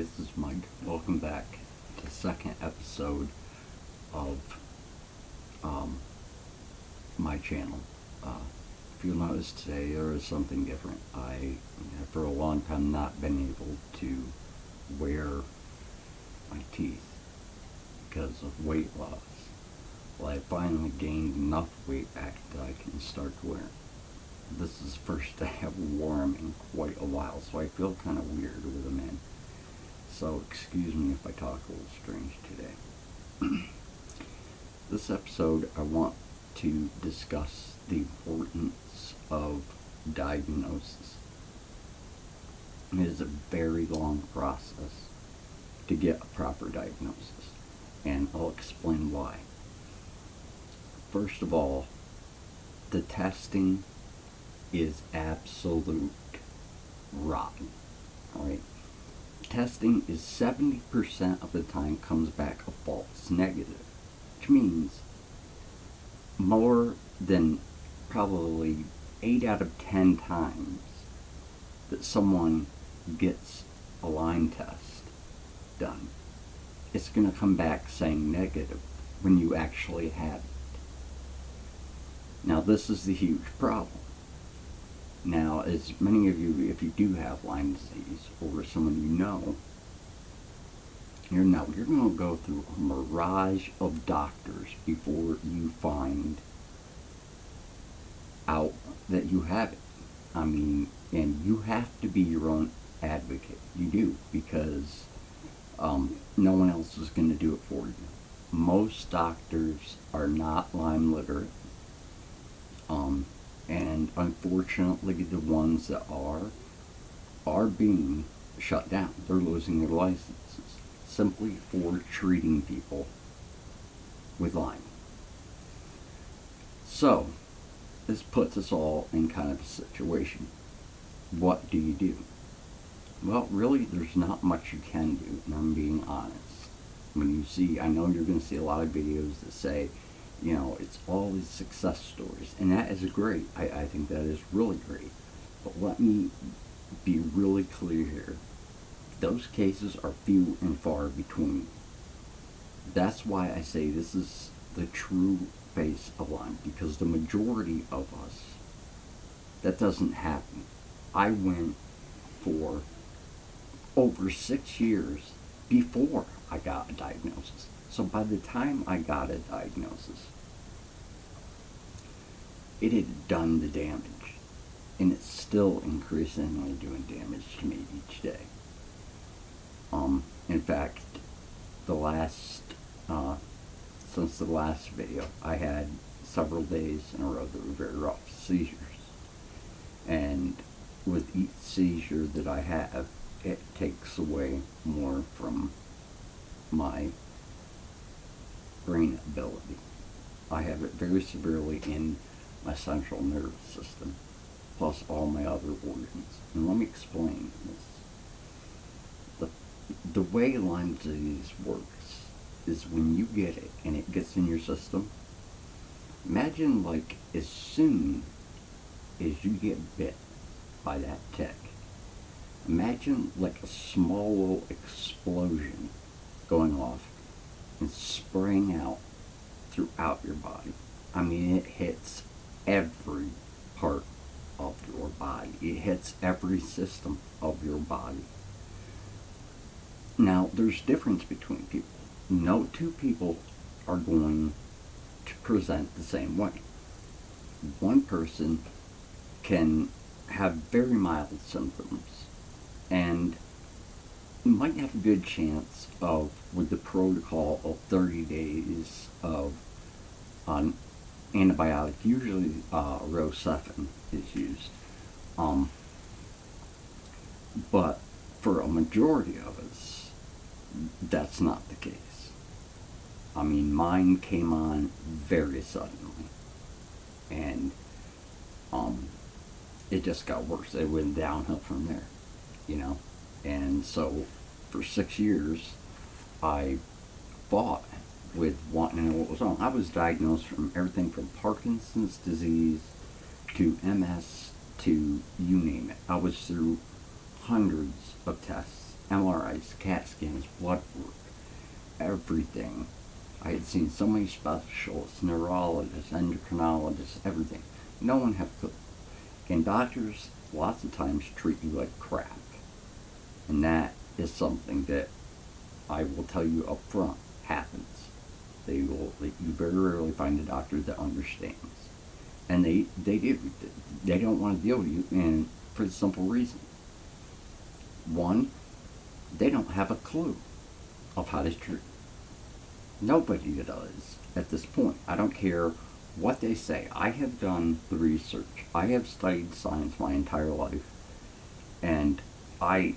this is Mike. Welcome back to the second episode of my channel. If you'll notice today, there is something different. I have for a long time not been able to wear my teeth because of weight loss. Well, I finally gained enough weight back that I can start to wear them. This is the first day I've worn them in quite a while, so I feel kind of weird with them in. So excuse me if I talk a little strange today. This episode I want to discuss the importance of diagnosis. It is a very long process to get a proper diagnosis, and I'll explain why. First of all, the testing is absolute rotten. Alright? Testing is 70% of the time comes back a false negative, which means more than probably 8 out of 10 times that someone gets a Lyme test done, it's going to come back saying negative when you actually have it. Now, this is the huge problem. Now, as many of you, if you do have Lyme disease, or someone you know, you're going to go through a mirage of doctors before you find out that you have it. I mean, and you have to be your own advocate. You do, because no one else is going to do it for you. Most doctors are not Lyme literate. And unfortunately, the ones that are being shut down. They're losing their licenses simply for treating people with Lyme. So, this puts us all in kind of a situation. What do you do? Well, really, there's not much you can do, and I'm being honest. I know you're going to see a lot of videos that say, it's all these success stories, and that is great. I think that is really great. But let me be really clear here. Those cases are few and far between. That's why I say this is the true face of Lyme, because the majority of us, that doesn't happen. I went for over 6 years before I got a diagnosis. So by the time I got a diagnosis, it had done the damage, and it's still increasingly doing damage to me each day. In fact, since the last video, I had several days in a row that were very rough seizures, and with each seizure that I have, it takes away more from my brain ability. I have it very severely in my central nervous system, plus all my other organs. And let me explain this. The way Lyme disease works is when you get it and it gets in your system, imagine like as soon as you get bit by that tick, imagine like a small little explosion going off and spraying out throughout your body. I mean, it hits every part of your body. It hits every system of your body. Now, there's difference between people. No two people are going to present the same way. One person can have very mild symptoms, and you might have a good chance of, with the protocol of 30 days of antibiotic, usually Rocephin is used. But for a majority of us, that's not the case. I mean, mine came on very suddenly, and it just got worse. It went downhill from there, And so for 6 years, I fought with wanting to know what was wrong. I was diagnosed from everything from Parkinson's disease to MS to you name it. I was through hundreds of tests MRIs, CAT scans, blood work, everything. I had seen so many specialists, neurologists, endocrinologists, everything. No one had a clue. And doctors lots of times treat you like crap. And that is something that I will tell you up front happens. You very rarely find a doctor that understands. And they do. They don't want to deal with you, and for the simple reason. One, they don't have a clue of how to treat. Nobody does at this point. I don't care what they say. I have done the research. I have studied science my entire life, and I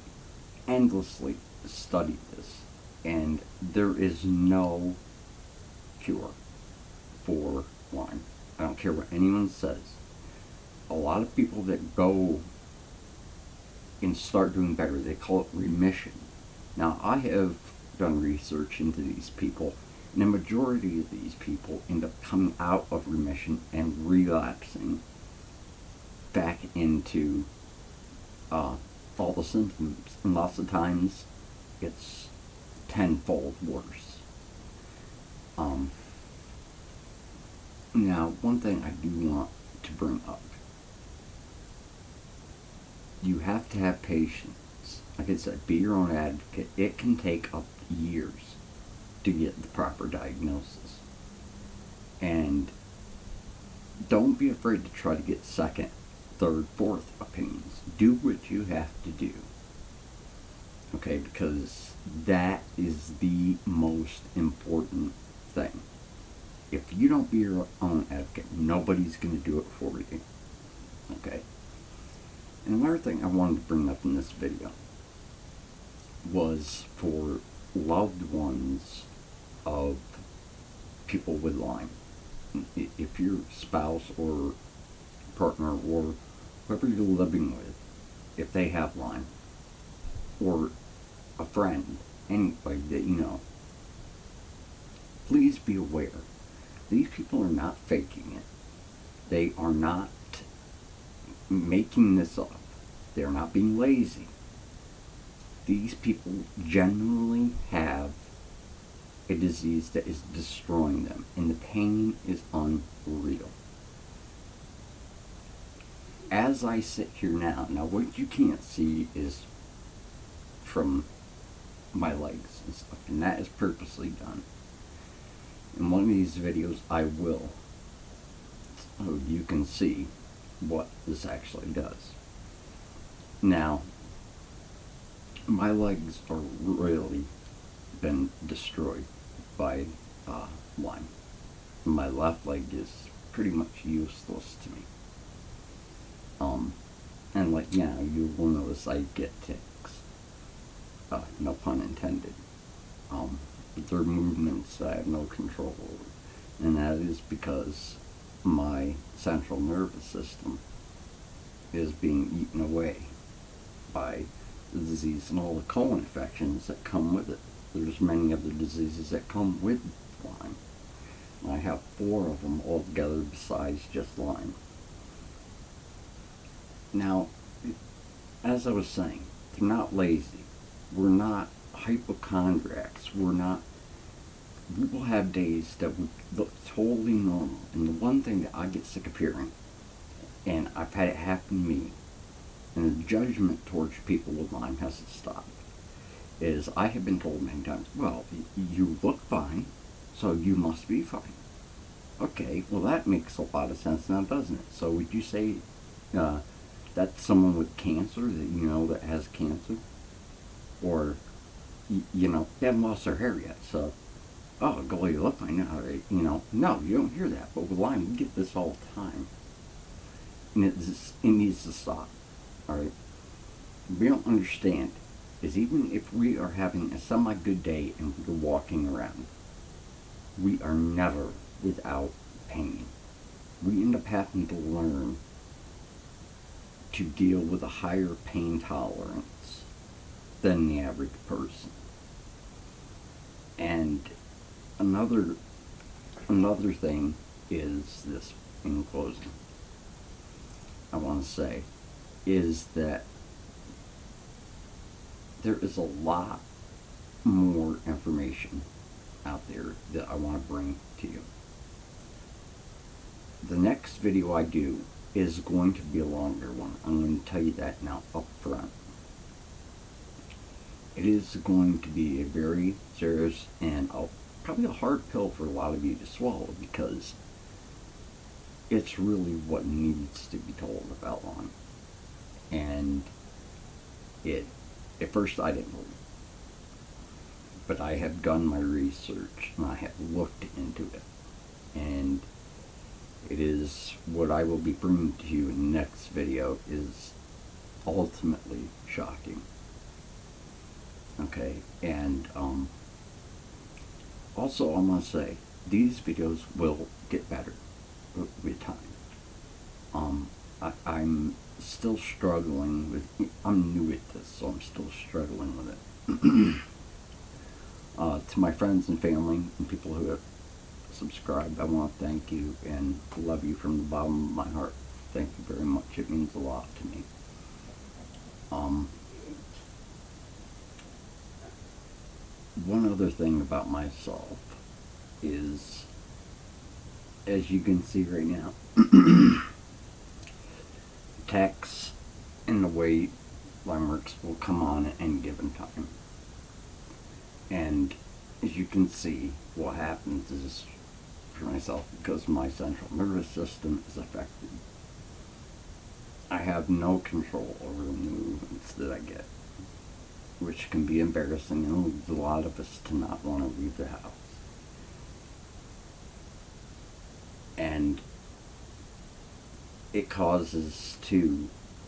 endlessly studied this, and there is no cure for Lyme. I don't care what anyone says. A lot of people that go and start doing better, they call it remission. Now, I have done research into these people, and the majority of these people end up coming out of remission and relapsing back into all the symptoms, and lots of times it's tenfold worse. Now, one thing I do want to bring up, you have to have patience. Like I said, be your own advocate. It can take up years to get the proper diagnosis. And don't be afraid to try to get second, third, fourth opinions. Do what you have to do. Okay, because that is the most important thing. If you don't be your own advocate, nobody's going to do it for you. Okay? And another thing I wanted to bring up in this video was for loved ones of people with Lyme. If your spouse or partner or whoever you're living with, if they have Lyme, or a friend, anybody that you know, please be aware. These people are not faking it. They are not making this up. They're not being lazy. These people genuinely have a disease that is destroying them, and the pain is unreal. As I sit here now what you can't see is from my legs and stuff, and that is purposely done. In one of these videos I will, so you can see what this actually does. Now, my legs are really been destroyed by Lyme. My left leg is pretty much useless to me. And you will notice I get ticks. No pun intended. Their movements I have no control over. And that is because my central nervous system is being eaten away by the disease and all the colon infections that come with it. There's many other diseases that come with Lyme. I have 4 of them altogether besides just Lyme. Now, as I was saying, they're not lazy. We're not hypochondriacs. We will have days that we look totally normal. And the one thing that I get sick of hearing, and I've had it happen to me, and the judgment towards people with Lyme hasn't stopped, is I have been told many times, well, you look fine, so you must be fine. Okay, well that makes a lot of sense now, doesn't it? So would you say that's someone with cancer that you know that has cancer? Or, they haven't lost their hair yet, so, oh, go away, you look fine now, no, you don't hear that. But with Lyme, we get this all the time. And it needs to stop, alright? We don't understand is even if we are having a semi-good day and we're walking around, we are never without pain. We end up having to learn to deal with a higher pain tolerance than the average person. And another thing is this, in closing, I want to say, is that there is a lot more information out there that I want to bring to you. The next video I do is going to be a longer one. I'm going to tell you that now up front. It is going to be a very serious and probably a hard pill for a lot of you to swallow, because it's really what needs to be told about Lyme. And at first I didn't believe it. But I have done my research and I have looked into it. And it is what I will be bringing to you in the next video is ultimately shocking. Okay, and also I'm going to say, these videos will get better with time. I'm still struggling with, I'm new at this, so I'm still struggling with it. To my friends and family and people who have subscribed, I want to thank you and love you from the bottom of my heart. Thank you very much. It means a lot to me. One other thing about myself is, as you can see right now, attacks in the way Lyme works will come on at any given time. And as you can see, what happens is, for myself, because my central nervous system is affected, I have no control over the movements that I get, which can be embarrassing and leads a lot of us to not want to leave the house. And it causes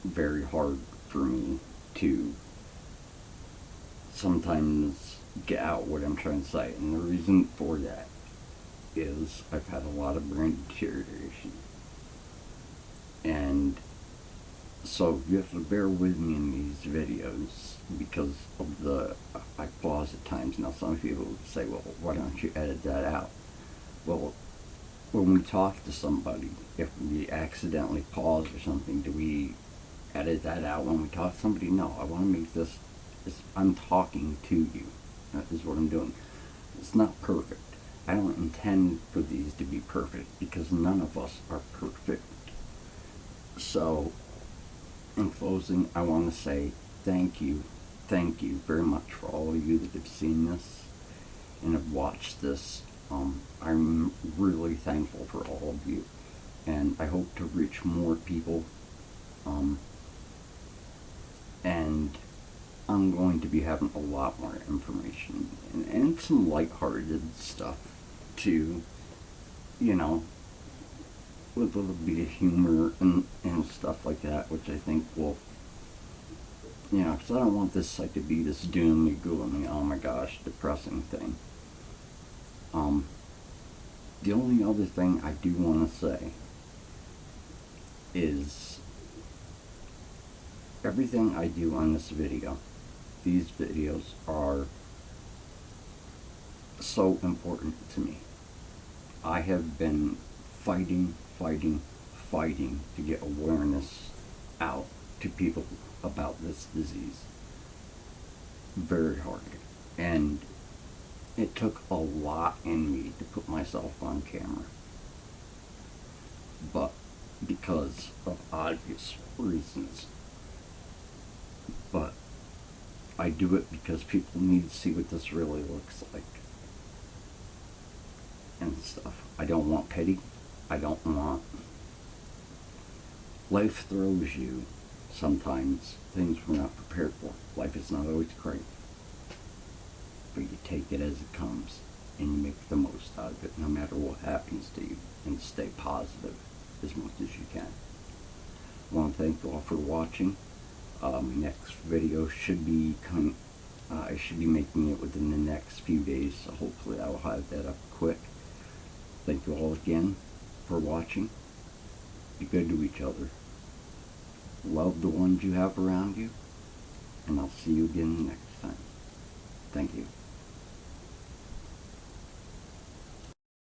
very hard for me to sometimes get out what I'm trying to say. And the reason for that is I've had a lot of brain deterioration. And so you have to bear with me in these videos because of I pause at times. Now some people say, well, why don't you edit that out? Well, when we talk to somebody, if we accidentally pause or something, do we edit that out when we talk to somebody? No, I want to make this, I'm talking to you. That is what I'm doing. It's not perfect. I don't intend for these to be perfect because none of us are perfect. So, in closing, I want to say thank you very much for all of you that have seen this and have watched this. I'm really thankful for all of you, and I hope to reach more people, and I'm going to be having a lot more information and some lighthearted stuff too, you know, with a little bit of humor and stuff like that, which I think will, you know, because I don't want this site to be this doomy, gloomy, oh my gosh, depressing thing. The only other thing I do want to say is everything I do on this video, these videos are so important to me. I have been fighting to get awareness out to people about this disease. Very hard. And it took a lot in me to put myself on camera. But because of obvious reasons. But I do it because people need to see what this really looks like. And stuff. I don't want pity. I don't want... Life throws you sometimes things we're not prepared for. Life is not always great. But you take it as it comes and you make the most out of it no matter what happens to you, and stay positive as much as you can. I want to thank you all for watching. My next video should be coming, I should be making it within the next few days, so hopefully I will have that up quick. Thank you all again for watching. Be good to each other. Love the ones you have around you, and I'll see you again next time. Thank you.